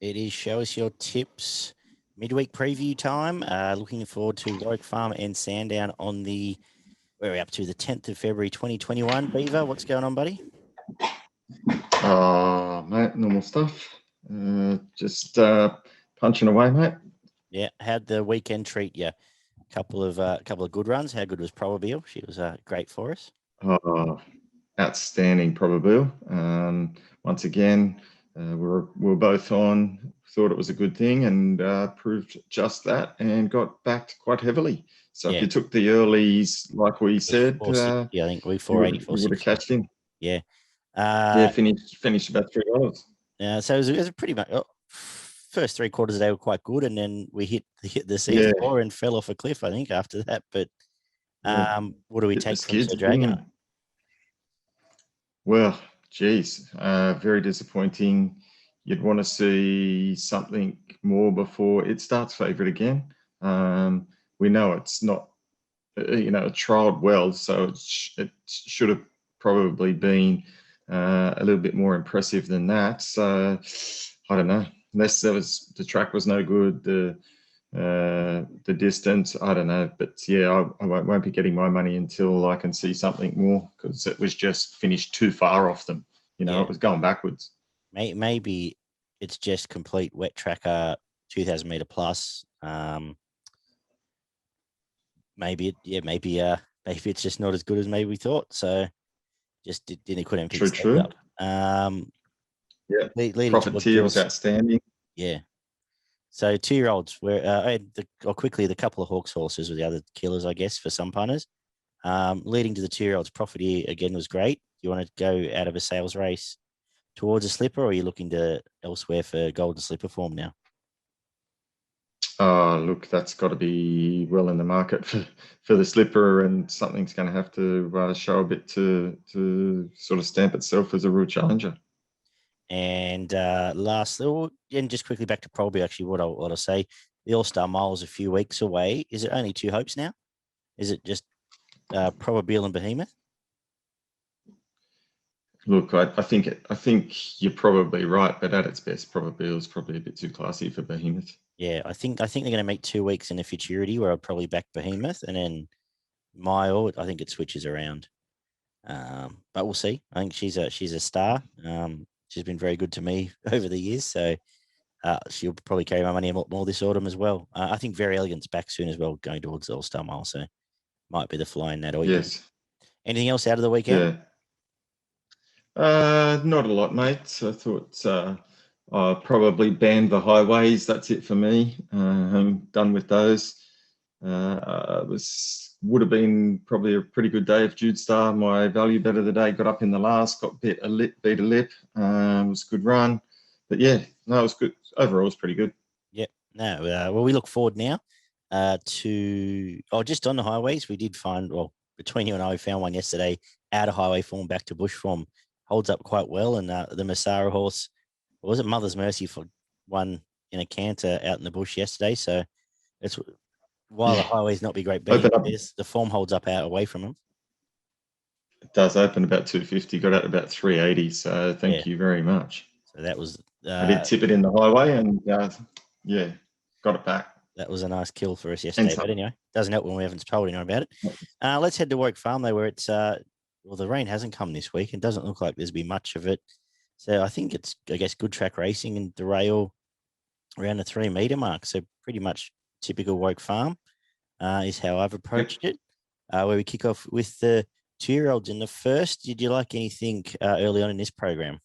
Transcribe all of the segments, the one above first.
It is Show Us Your Tips midweek preview time. Looking forward to Warwick Farm and Sandown on where are we up to? The 10th of February, 2021. Beaver, what's going on, buddy? Mate, normal stuff. Just punching away, mate. Yeah, how'd the weekend treat you? Couple of good runs. How good was Probabeel? She was great for us. Outstanding, Probabeel. Once again, we were both on. Thought it was a good thing, and proved just that, and got backed quite heavily. So if you took the earlies, like we said, I think we 480. You would have cashed in. Yeah. Finished about $3. Yeah, so it was a pretty much first 3 quarters of the day were quite good, and then we hit the season floor and fell off a cliff, I think, after that. But what do we take from Sir Dragon? Well, geez, very disappointing. You'd want to see something more before it starts favourite again. We know it's not, it trialled well, so it should have probably been a little bit more impressive than that. So I don't know. Unless the track was no good, the distance, I don't know. But yeah, I won't be getting my money until I can see something more, because it was just finished too far off them. It was going backwards. Maybe it's just complete wet tracker, 2,000 meter plus. Maybe it's just not as good as maybe we thought. So just couldn't pick it up. Profiteer was outstanding. Yeah. So 2-year-olds were quickly the couple of Hawks horses were the other killers, I guess, for some punters. Leading to the 2-year-olds, Profiteer again was great. You want to go out of a sales race towards a slipper, or are you looking to elsewhere for golden slipper form now? Look, that's got to be well in the market for the slipper, and something's going to have to show a bit to sort of stamp itself as a real challenger. And lastly, and just quickly back to Probably, actually, what I'll say, the All-Star Mile is a few weeks away. Is it only 2 hopes now? Is it just Probabeel and Behemoth? Look, I think you're probably right, but at its best, Probabeel is probably a bit too classy for Behemoth. Yeah, I think they're going to make 2 weeks in a futurity where I'll probably back Behemoth, and then Mile, I think it switches around. But we'll see. I think she's a star. She's been very good to me over the years, so she'll probably carry my money a lot more this autumn as well. I think Very Elegant's back soon as well, going towards the All-Star Mile, so might be the fly in that. Yes. Anything else out of the weekend? Yeah. Not a lot, mate. I thought I probably banned the highways. That's it for me. I'm done with those. Would have been probably a pretty good day if Jude Star, my value bet of the day, got up in the last, got beat a lip. It was a good run. But yeah, no, it was good. Overall, it was pretty good. Yep. No, well, we look forward now just on the highways. We did find, between you and I, we found one yesterday, out of highway form, back to bush form, holds up quite well. And the Massara horse, was it Mother's Mercy, for one in a canter out in the bush yesterday. So it's, while the highways not be great betting, the form holds up out away from them. It does open about 250, got out about 380. So thank you very much. So that was. I did tip it in the highway, and got it back. That was a nice kill for us yesterday. But anyway, doesn't help when we haven't told anyone about it. Let's head to Warwick Farm, though, where it's the rain hasn't come this week and doesn't look like there's been much of it. So I think it's, good track racing and the rail around the 3 metre mark. So pretty much typical Warwick Farm is how I've approached it. Where we kick off with the 2-year-olds in the first. Did you like anything early on in this program?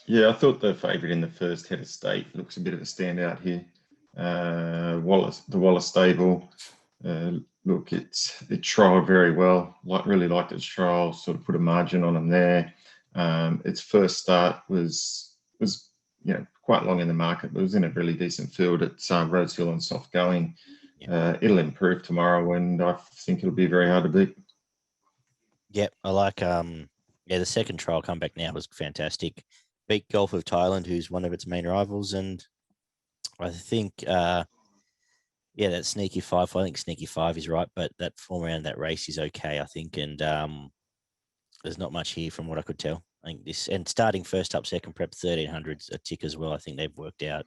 Yeah, I thought the favourite in the first, Head of State, looks a bit of a standout here. The Wallace stable. Look, it trialled very well. Really liked its trial. Sort of put a margin on them there. Its first start was quite long in the market, but it was in a really decent field at Rosehill and soft going. It'll improve tomorrow, and I think it'll be very hard to beat. Yep, I like the second trial comeback now was fantastic. Beat Gulf of Thailand, who's one of its main rivals, and I think that Sneaky 5. I think Sneaky 5 is right, but that form around that race is okay, I think, and there's not much here from what I could tell. I think this, and starting first up, second prep, 1300's a tick as well. I think they've worked out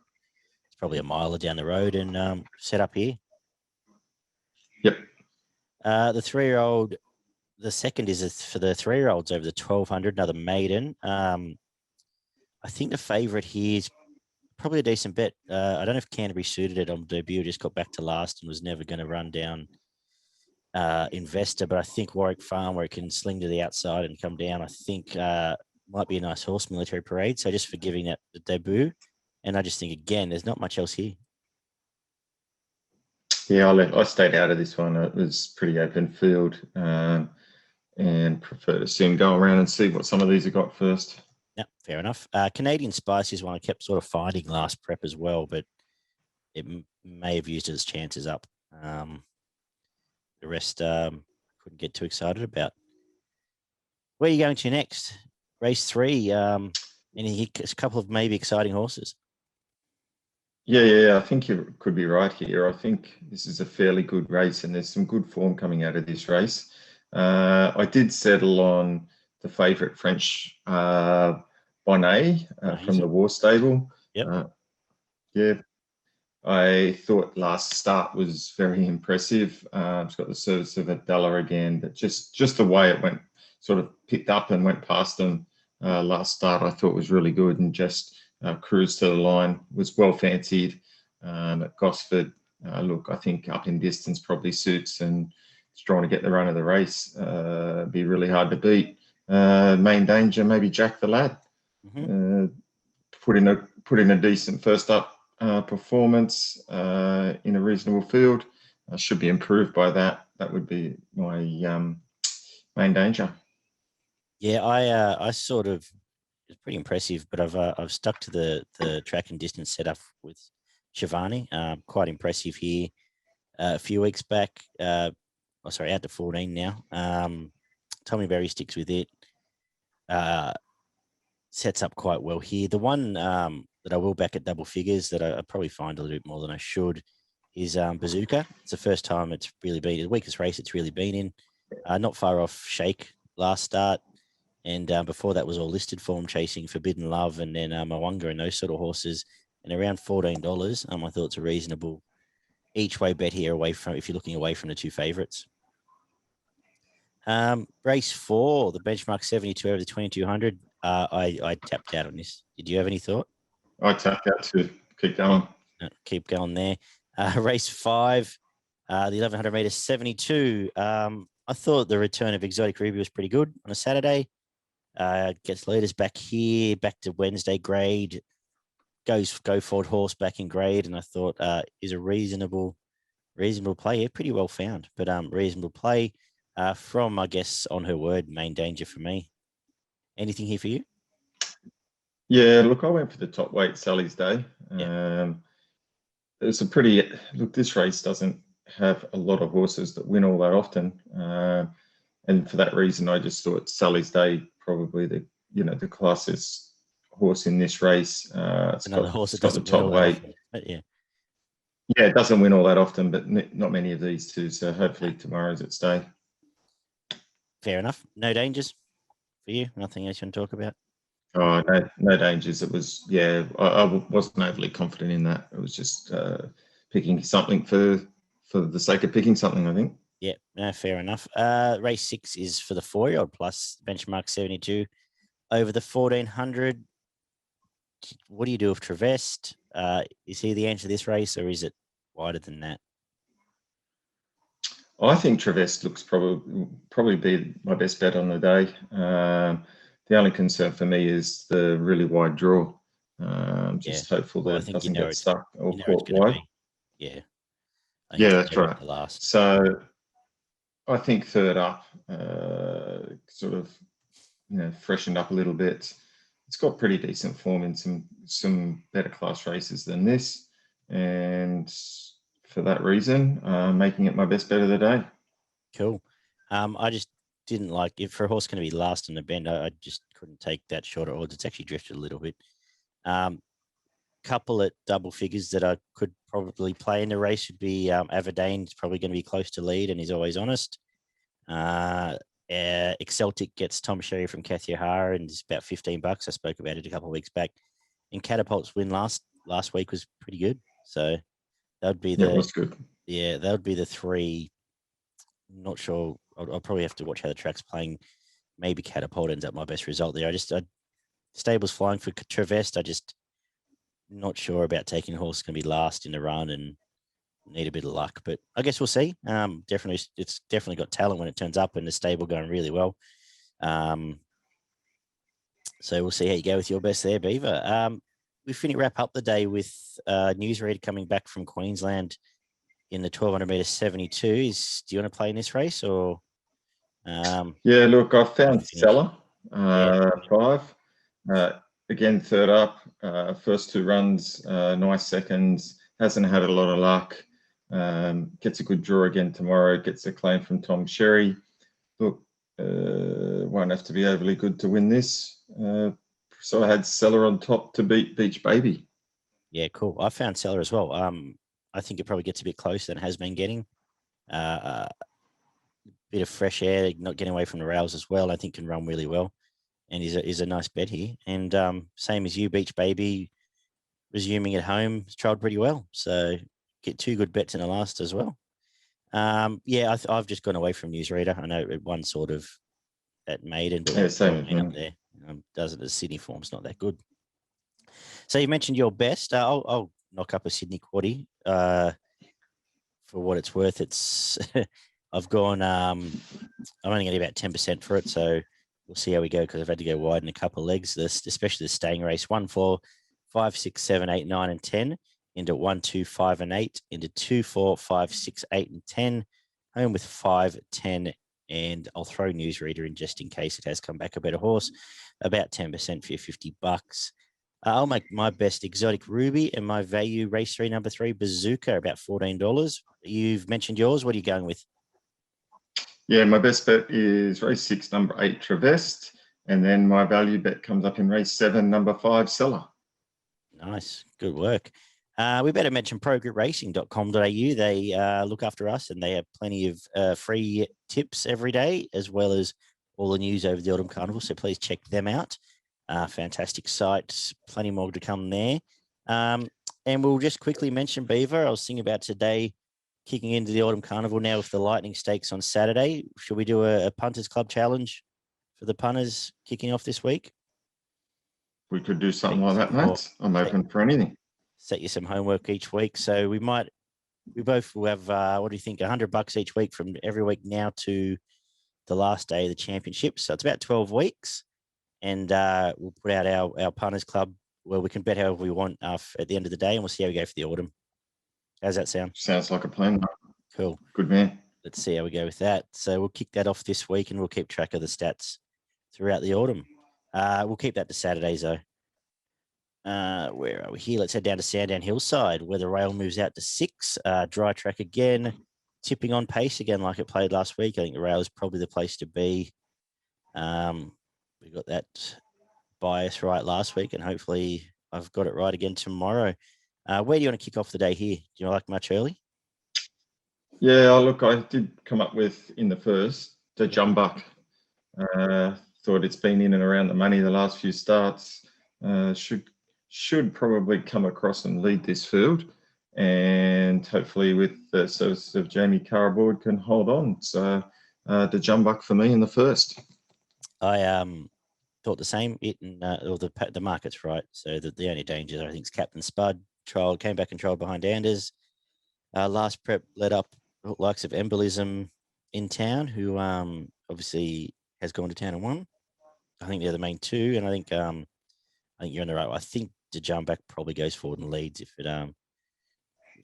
it's probably a mile down the road and set up here. Yep. The 3-year-old, the second is for the 3-year-olds over the 1200, another maiden. I think the favourite here is probably a decent bet. I don't know if Canterbury suited it on debut, just got back to last and was never going to run down Investor, but I think Warwick Farm, where it can sling to the outside and come down, I think might be a nice horse, Military Parade. So just for giving that the debut. And I just think, again, there's not much else here. Yeah, I stayed out of this one. It was pretty open field and prefer to soon go around and see what some of these have got first. Yeah, fair enough. Canadian Spice is one I kept sort of finding last prep as well, but it may have used its chances up. The rest couldn't get too excited about. Where are you going to next? Race 3. A couple of maybe exciting horses. Yeah, I think you could be right here. I think this is a fairly good race, and there's some good form coming out of this race. I did settle on the favourite French Bonnet from the War Stable. Yep. Yeah, I thought last start was very impressive. It's got the service of Adela again, but just the way it went, sort of picked up and went past them last start, I thought was really good, and just cruised to the line, was well fancied at Gosford. Look, I think up in distance probably suits, and it's trying to get the run of the race. Be really hard to beat. Main danger, maybe Jack the Lad. Mm-hmm. Put in a decent first up performance in a reasonable field. Should be improved by that. That would be my main danger. Yeah, I sort of, it's pretty impressive, but I've stuck to the track and distance setup with Shivani. Quite impressive here. A few weeks back, out to 14 now. Tommy Berry sticks with it. Sets up quite well here. The one that I will back at double figures that I probably find a little bit more than I should is Bazooka. It's the first time it's really been the weakest race it's really been in. Not far off Shake last start. And before that was all listed form, chasing Forbidden Love and then Mwanga and those sort of horses. And around $14, I thought it's a reasonable each way bet here if you're looking away from the two favourites. Race 4, the benchmark 72 over the 2200. I tapped out on this. Did you have any thought? I tapped out too. Keep going. Keep going there. Race 5, the 1100 meters 72. I thought the return of Exotic Ruby was pretty good on a Saturday. Gets leaders back here, back to Wednesday grade. Goes go forward horse back in grade, and I thought is a reasonable play. Yeah, pretty well found, but reasonable play from, I guess, on her word, main danger for me. Anything here for you? Yeah, look, I went for the top weight Sally's Day. Yeah. It's a pretty look. This race doesn't have a lot of horses that win all that often, and for that reason, I just thought Sally's Day probably the classest horse in this race. It's got the top weight. Yeah. Yeah, it doesn't win all that often, but not many of these two. So hopefully tomorrow's its day. Fair enough. No dangers for you? Nothing else you want to talk about? Oh, no dangers. It was, I wasn't overly confident in that. It was just picking something for the sake of picking something, I think. Yeah, no, fair enough. Race 6 is for the 4-year-old plus, benchmark 72 over the 1400. What do you do with Travest? Is he the answer to this race, or is it wider than that? I think Travest looks probably be my best bet on the day. The only concern for me is the really wide draw. Just hopeful that it doesn't get stuck or caught wide. Yeah. Yeah, that's right. So I think third up, sort of, freshened up a little bit. It's got pretty decent form in some better class races than this, and for that reason, making it my best bet of the day. Cool. I just didn't like if for a horse going to be last in the bend. I just couldn't take that shorter odds. It's actually drifted a little bit. Couple at double figures that I could probably play in the race would be Averdane. It's probably going to be close to lead, and he's always honest. Exceltic gets Tom Sherry from Kathy O'Hara and is about $15. I spoke about it a couple of weeks back. And Catapult's win last week was pretty good. So that would be it was good. Yeah, that would be the three. Not sure. I'll probably have to watch how the track's playing. Maybe Catapult ends up my best result there. Stable's flying for Trevest. I just not sure about taking a horse going to be last in the run and need a bit of luck. But I guess we'll see. It's definitely got talent when it turns up, and the stable going really well. So we'll see how you go with your best there, Beaver. We wrap up the day with newsreader coming back from Queensland in the 1200 meter 72. Do you want to play in this race or? Yeah, look, I found Seller 5. Again, third up, first 2 runs, nice seconds, hasn't had a lot of luck. Gets a good draw again tomorrow, gets a claim from Tom Sherry. Look, won't have to be overly good to win this. So I had Seller on top to beat Beach Baby. Yeah, cool. I found Seller as well. I think it probably gets a bit closer than it has been getting. Bit of fresh air, not getting away from the rails as well. I think can run really well, and is a nice bet here. And same as you, Beach Baby, resuming at home, trialled pretty well. So get 2 good bets in the last as well. I've just gone away from newsreader. I know it won sort of at maiden, but same up there. Does it? The Sydney form's not that good. So you mentioned your best. I'll knock up a Sydney quaddie. For what it's worth, it's I've gone. I'm only getting about 10% for it, so we'll see how we go because I've had to go wide in a couple of legs. Especially the staying race 1, 4, 5, 6, 7, 8, 9, and 10 into 1, 2, 5, and 8 into 2, 4, 5, 6, 8, and 10. Home with 5, 10, and I'll throw newsreader in just in case it has come back a better horse. About 10% for your $50. I'll make my best Exotic Ruby and my value race 3, number 3, Bazooka, about $14. You've mentioned yours. What are you going with? Yeah, my best bet is race 6, number 8, Trevest. And then my value bet comes up in race 7, number 5, Seller. Nice. Good work. We better mention progroupracing.com.au. They look after us and they have plenty of free tips every day, as well as all the news over the Autumn Carnival. So please check them out. Fantastic site. Plenty more to come there. And we'll just quickly mention Beaver. I was thinking about today kicking into the Autumn Carnival now with the Lightning Stakes on Saturday. Should we do a Punters Club challenge for the punters kicking off this week? We could do something like that, mate. I'm open for anything. Set you some homework each week. So we both will have, what do you think, $100 each week from every week now to the last day of the championship. So it's about 12 weeks. And we'll put out our punters club where we can bet however we want at the end of the day, and we'll see how we go for the autumn. How's that sound? Sounds like a plan. Cool. Good man. Let's see how we go with that. So we'll kick that off this week, and we'll keep track of the stats throughout the autumn. We'll keep that to Saturdays, though. Where are we here? Let's head down to Sandown Hillside, where the rail moves out to 6. Dry track again, tipping on pace again like it played last week. I think the rail is probably the place to be. We got that bias right last week, and hopefully I've got it right again tomorrow. Where do you want to kick off the day here? Do you like much early? Yeah, look, I did come up with in the first, the Jumbuck. Thought it's been in and around the money the last few starts. Should probably come across and lead this field, and hopefully with the services of Jamie Carr aboard can hold on. So the Jumbuck for me in the first. I thought the same. The market's right. So the only danger I think is Captain Spud came back and trialled behind Anders. Last prep led up likes of Embolism in town, who obviously has gone to town and won. I think they're the main two, and I think you're in the right. I think the Jumbuck probably goes forward and leads if it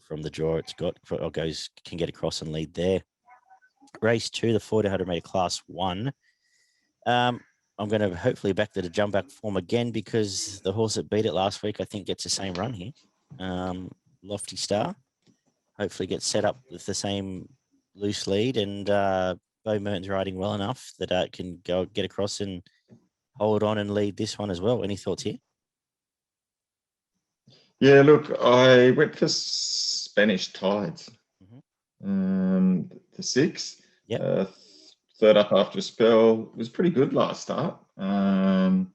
from the draw it's got or can get across and lead there. Race 2, the 1400 meter class 1. I'm going to hopefully back the Jumbuck form again because the horse that beat it last week I think gets the same run here. Lofty Star hopefully gets set up with the same loose lead, and Bo Merton's riding well enough that it can go get across and hold on and lead this one as well. Any thoughts here? Yeah, look, I went for Spanish Tides. The 6. Yep. third up after a spell. It was pretty good last start. And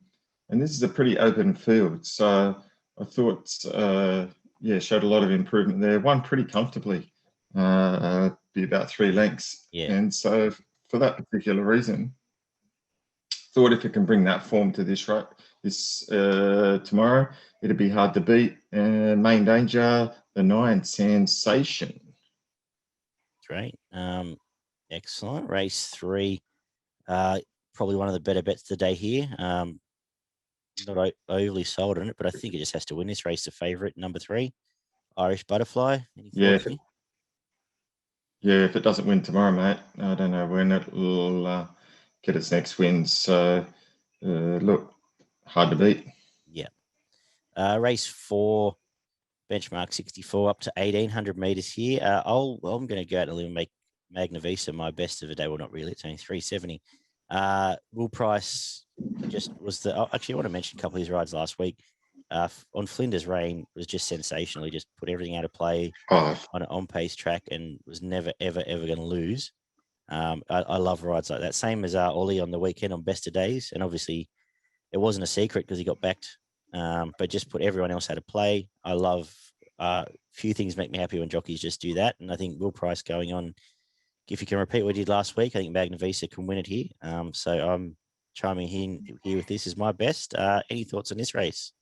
this is a pretty open field. So I thought, showed a lot of improvement there. Won pretty comfortably, be about 3 lengths. Yeah. And so for that particular reason, thought if it can bring that form to this tomorrow, it'd be hard to beat. Main danger, the 9 Sensation. Great. Excellent. Race 3, probably one of the better bets today here. Not overly sold on it, but I think it just has to win this race. The favourite, number 3, Irish Butterfly. Any thoughts here? Yeah, if it doesn't win tomorrow, mate, I don't know when it'll get its next win. So, look, hard to beat. Yeah. Race 4, benchmark 64 up to 1,800 metres here. I'm going to go out and make Magnavisa my best of the day. Well, not really. It's only 370. Will Price just was actually I want to mention a couple of his rides last week. On Flinders Rain was just sensational. He just put everything out of play on an on-pace track and was never, ever, ever going to lose. I love rides like that. Same as Ollie on the weekend on Best of Days. And obviously it wasn't a secret because he got backed, but just put everyone else out of play. I love few things make me happy when jockeys just do that. And I think Will Price going on, if he can repeat what he did last week, I think Magnavisa can win it here. So I'm chiming here with this is my best. Any thoughts on this race?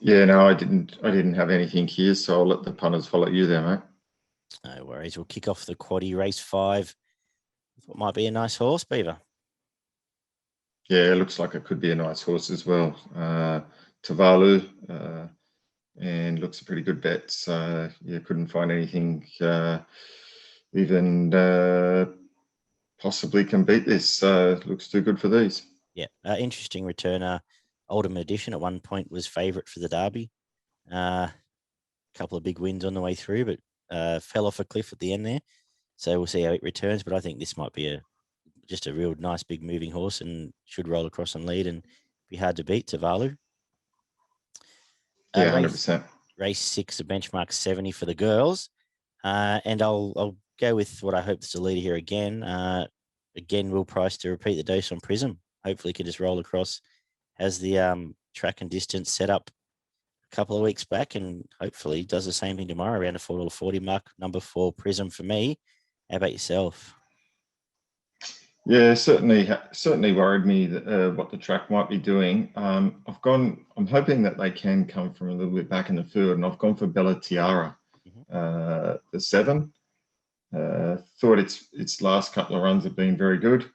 Yeah, no, I didn't have anything here, so I'll let the punters follow you there, mate. No worries. We'll kick off the quaddie race 5. What might be a nice horse, Beaver. Yeah, it looks like it could be a nice horse as well. Tavalu, and looks a pretty good bet. So yeah, couldn't find anything even possibly can beat this. So looks too good for these. Yeah, interesting returner. Ultimate Edition at one point was favourite for the Derby. A couple of big wins on the way through, but fell off a cliff at the end there. So we'll see how it returns. But I think this might be just a real nice big moving horse and should roll across and lead and be hard to beat. Tavalu. Yeah, 100%. Race 6, a benchmark 70 for the girls. And I'll go with what I hope is the leader here again. Again, Will Price to repeat the dose on Prism. Hopefully can just roll across. Has the track and distance set up a couple of weeks back and hopefully does the same thing tomorrow around the $4.40 mark. Number 4, Prism for me. How about yourself? Yeah, certainly worried me that, what the track might be doing. I'm hoping that they can come from a little bit back in the field, and I've gone for Bella Tiara, the 7. Thought its last couple of runs have been very good,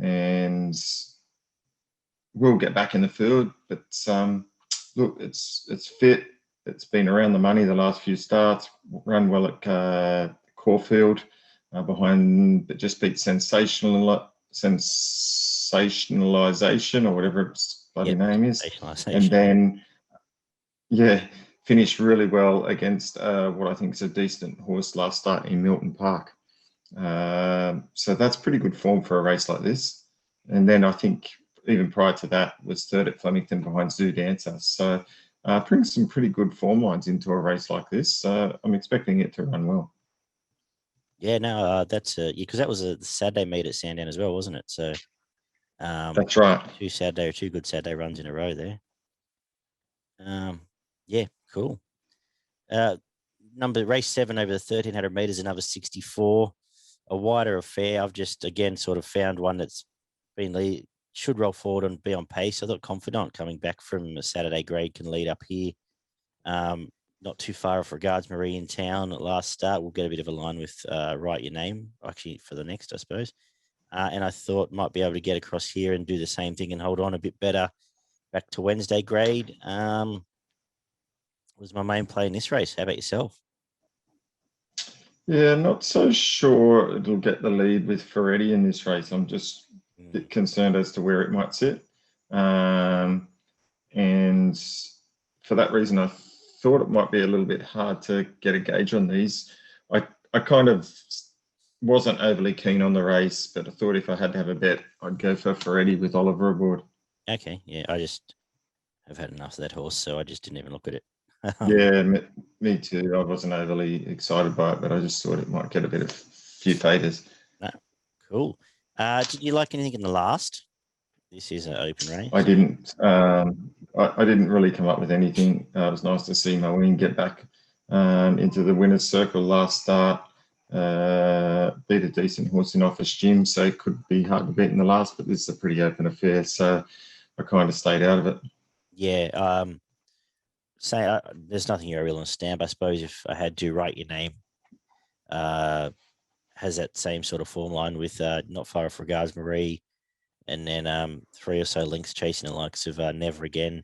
and will get back in the field. But look, it's fit. It's been around the money the last few starts. Run well at Caulfield. Behind, but just beat Sensationalization or whatever its bloody name is, and then finished really well against what I think is a decent horse last start in Milton Park. So that's pretty good form for a race like this. And then I think even prior to that was third at Flemington behind Zoo Dancer. So brings some pretty good form lines into a race like this. So I'm expecting it to run well. Yeah, no, that's because that was a Saturday meet at Sandown as well, wasn't it? So that's right. 2 good Saturday runs in a row there. Yeah, cool. Race 7 over the 1,300 meters, another 64, a wider affair. I've just again sort of found one that's been should roll forward and be on pace. I thought Confidant coming back from a Saturday grade can lead up here. Not too far off Regards Marie in town at last start. We'll get a bit of a line with Write Your Name, actually, for the next, I suppose. And I thought might be able to get across here and do the same thing and hold on a bit better back to Wednesday grade. Was my main play in this race. How about yourself? Yeah, not so sure it'll get the lead with Ferretti in this race. I'm just a bit concerned as to where it might sit. And for that reason, I thought it might be a little bit hard to get a gauge on these. I kind of wasn't overly keen on the race, but I thought if I had to have a bet, I'd go for Ferretti with Oliver aboard. Okay, yeah, I just have had enough of that horse, so I just didn't even look at it. Yeah, me too. I wasn't overly excited by it, but I just thought it might get a few faders. No, cool. Did you like anything in the last? This is an open race. I didn't. I didn't really come up with anything. It was nice to see Moeen get back into the winner's circle last start. Beat a decent horse in Office Gym, so it could be hard to beat in the last, but this is a pretty open affair, so I kind of stayed out of it. Yeah. There's nothing you're really on a stamp. I suppose if I had to write your name, has that same sort of form line with Not Far Off Regards Marie, and then 3 or so links chasing the likes of Never Again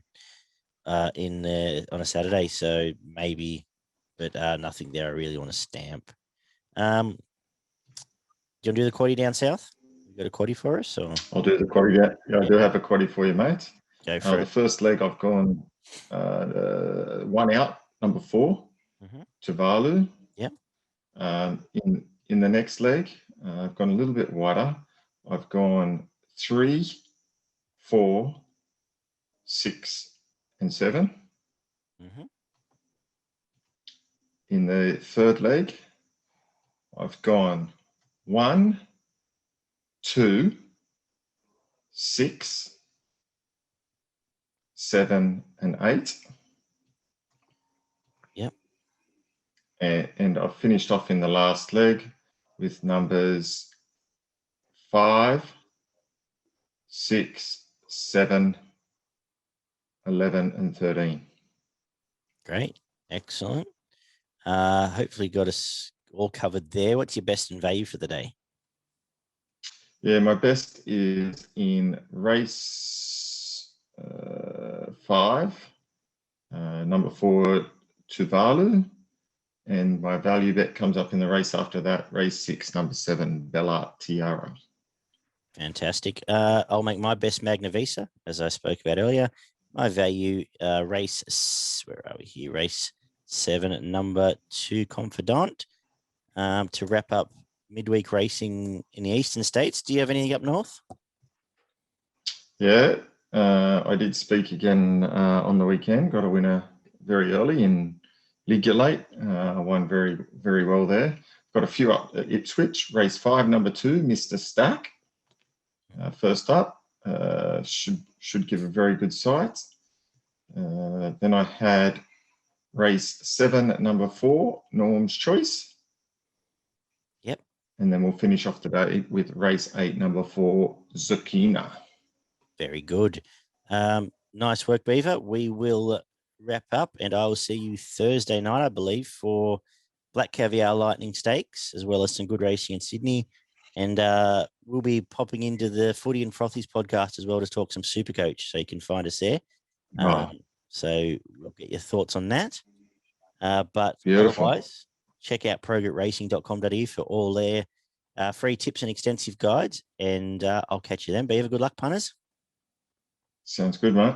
on a Saturday. So maybe, but nothing there I really want to stamp. Do you want to do the quaddie down south? You got a quaddie for us? Or? I'll do the quaddie. Yeah, I do have a quaddie for you, mate. Go for it. The first leg I've gone 1 out, number 4, Tuvalu. Yep. In the next leg, I've gone a little bit wider. I've gone 3, 4, 6, and 7. In the third leg, I've gone 1, 2, 6, 7, and 8. Yep. And I've finished off in the last leg with numbers 5, 6, 7, 11, and 13. Great. Excellent. Hopefully got us all covered there. What's your best and value for the day? Yeah, my best is in race 5, number 4, Tuvalu. And my value bet comes up in the race after that, race 6, number 7, Bella Tiara. Fantastic. I'll make my best Magna Visa, as I spoke about earlier. My value, race 7, number 2, Confidant. To wrap up midweek racing in the eastern states. Do you have anything up north? Yeah, I did speak again on the weekend. Got a winner very early in Ligulate. I won very, very well there. Got a few up at Ipswich. Race 5, number 2, Mr. Stack. First up, should give a very good sight. Then I had race 7, number 4, Norm's Choice. Yep. And then we'll finish off today with race 8, number 4, Zucchina. Very good. Nice work, Beaver. We will wrap up, and I will see you Thursday night, I believe, for Black Caviar Lightning Stakes, as well as some good racing in Sydney. And we'll be popping into the Footy and Frothies podcast as well to talk some Supercoach, so you can find us there. So we'll get your thoughts on that. But Beautiful. Otherwise, check out progretracing.com.au for all their free tips and extensive guides. And I'll catch you then. Beaver, good luck, punters. Sounds good, mate.